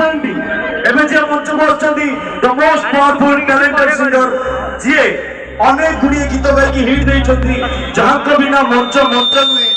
personality ଏବେ ଯିଏ ମଞ୍ଚକୁ ଆସୁଛନ୍ତି the most powerful talented singer ଯିଏ ଅନେକ ଗୁଡ଼ିଏ ଗୀତ ଗାଇକି ହିଟ୍ ଦେଇଛନ୍ତି ଯାହାଙ୍କ ବିନା ମଞ୍ଚ ନୁହେଁ।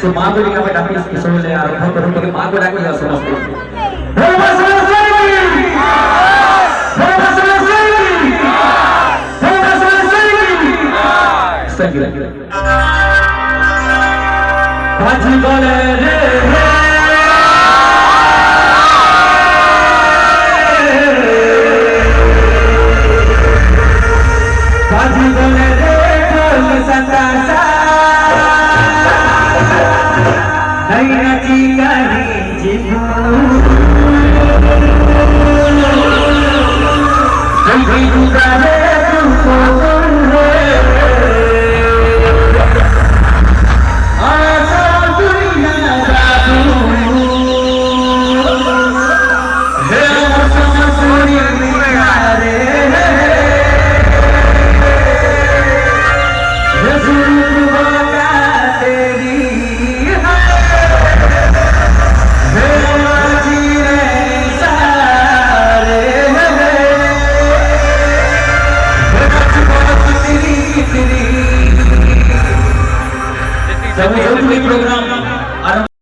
So माँ को लेकर डाकी किशोर ले आरंभ करूँ तो माँ को डाकी जा समझते हैं।